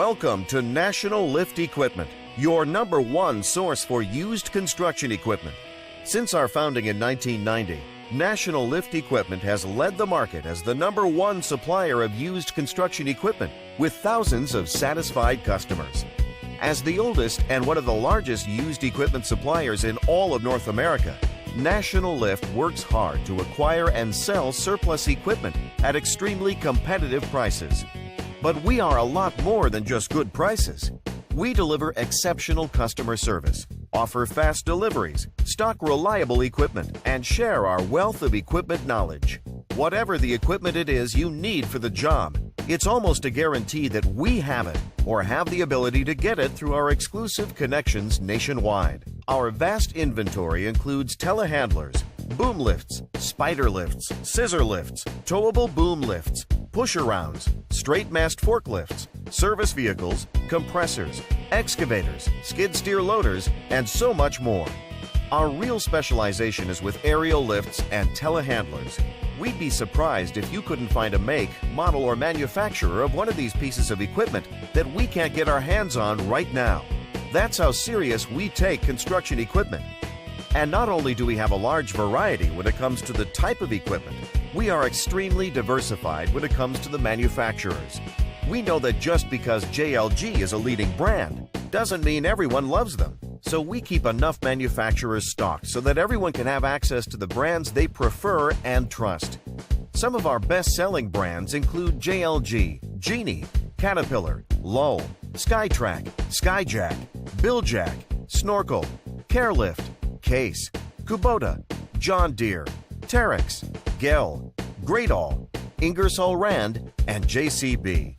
Welcome to National Lift Equipment, your #1 source for used construction equipment. Since our founding in 1990, National Lift Equipment has led the market as the #1 supplier of used construction equipment with thousands of satisfied customers. As the oldest and one of the largest used equipment suppliers in all of North America, National Lift works hard to acquire and sell surplus equipment at extremely competitive prices. But we are a lot more than just good prices. We deliver exceptional customer service, offer fast deliveries, stock reliable equipment, and share our wealth of equipment knowledge. Whatever the equipment it is you need for the job, it's almost a guarantee that we have it or have the ability to get it through our exclusive connections nationwide. Our vast inventory includes telehandlers, boom lifts, spider lifts, scissor lifts, towable boom lifts, push-arounds, straight mast forklifts, service vehicles, compressors, excavators, skid steer loaders, and so much more. Our real specialization is with aerial lifts and telehandlers. We'd be surprised if you couldn't find a make, model, or manufacturer of one of these pieces of equipment that we can't get our hands on right now. That's how serious we take construction equipment. And not only do we have a large variety when it comes to the type of equipment, we are extremely diversified when it comes to the manufacturers. We know that just because JLG is a leading brand doesn't mean everyone loves them. So we keep enough manufacturers stocked so that everyone can have access to the brands they prefer and trust. Some of our best-selling brands include JLG, Genie, Caterpillar, Lowe, SkyTrack, Skyjack, Billjack, Snorkel, Carelift, Case, Kubota, John Deere, Terex, Gell, Gradall, Ingersoll Rand, and JCB.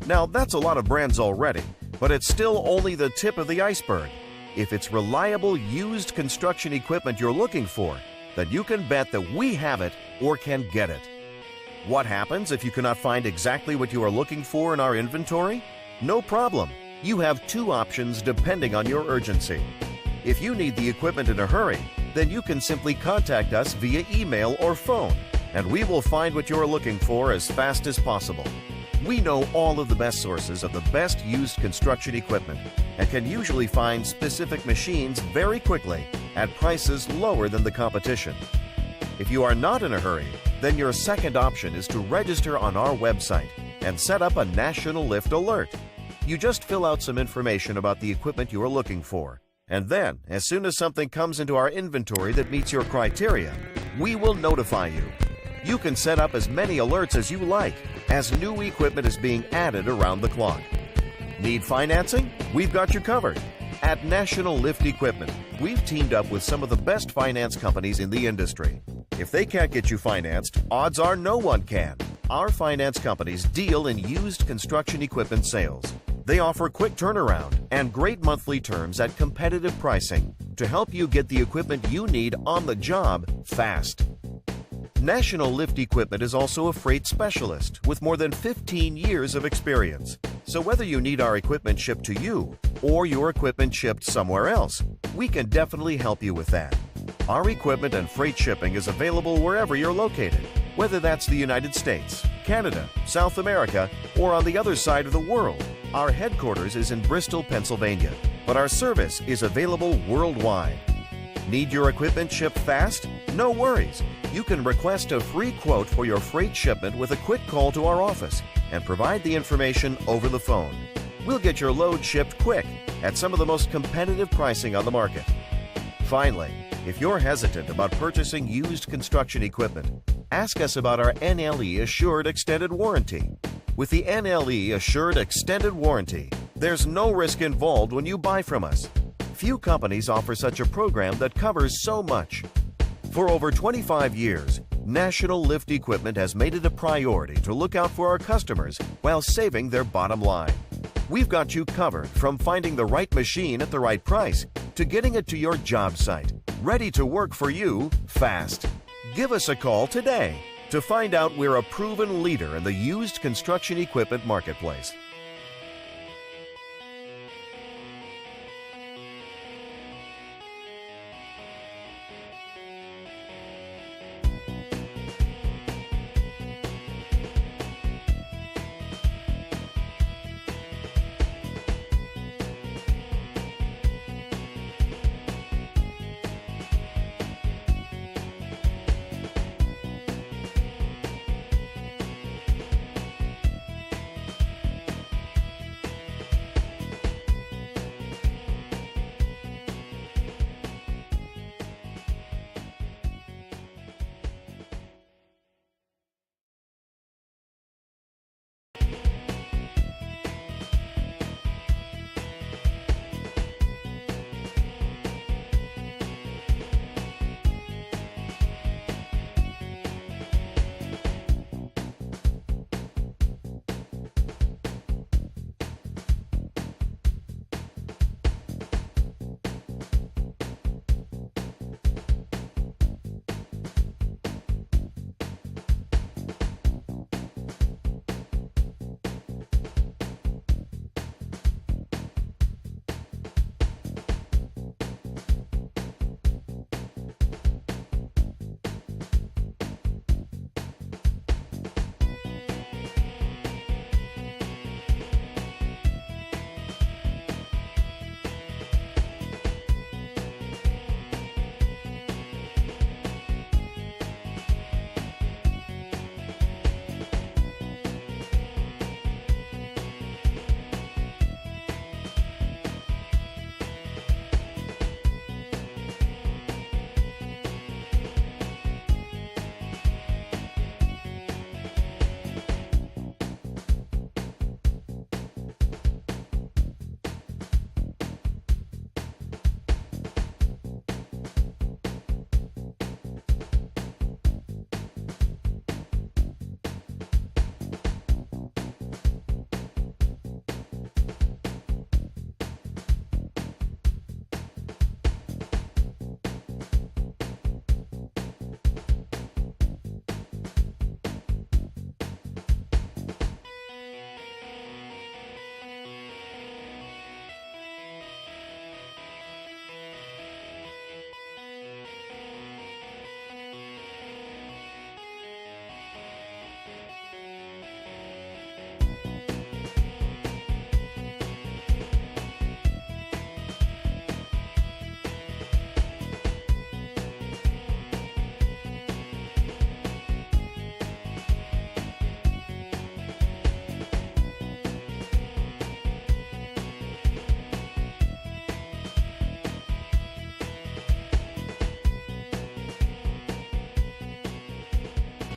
Now that's a lot of brands already, but it's still only the tip of the iceberg. If it's reliable used construction equipment you're looking for, then you can bet that we have it or can get it. What happens if you cannot find exactly what you are looking for in our inventory? No problem. You have two options depending on your urgency. If you need the equipment in a hurry, then you can simply contact us via email or phone, and we will find what you're looking for as fast as possible. We know all of the best sources of the best used construction equipment and can usually find specific machines very quickly at prices lower than the competition. If you are not in a hurry, then your second option is to register on our website and set up a National Lift alert. You just fill out some information about the equipment you are looking for, and then, as soon as something comes into our inventory that meets your criteria, we will notify you. You can set up as many alerts as you like, as new equipment is being added around the clock. Need financing? We've got you covered. At National Lift Equipment, we've teamed up with some of the best finance companies in the industry. If they can't get you financed, odds are no one can. Our finance companies deal in used construction equipment sales. They offer quick turnaround and great monthly terms at competitive pricing to help you get the equipment you need on the job fast. National Lift Equipment is also a freight specialist with more than 15 years of experience. So whether you need our equipment shipped to you or your equipment shipped somewhere else, we can definitely help you with that. Our equipment and freight shipping is available wherever you're located, whether that's the United States, Canada, South America, or on the other side of the world. Our headquarters is in Bristol, Pennsylvania, but our service is available worldwide. Need your equipment shipped fast? No worries. You can request a free quote for your freight shipment with a quick call to our office and provide the information over the phone. We'll get your load shipped quick at some of the most competitive pricing on the market. Finally, if you're hesitant about purchasing used construction equipment, ask us about our NLE Assured Extended Warranty. With the NLE Assured Extended Warranty, there's no risk involved when you buy from us. Few companies offer such a program that covers so much. For over 25 years, National Lift Equipment has made it a priority to look out for our customers while saving their bottom line. We've got you covered from finding the right machine at the right price to getting it to your job site, ready to work for you fast. Give us a call today to find out we're a proven leader in the used construction equipment marketplace.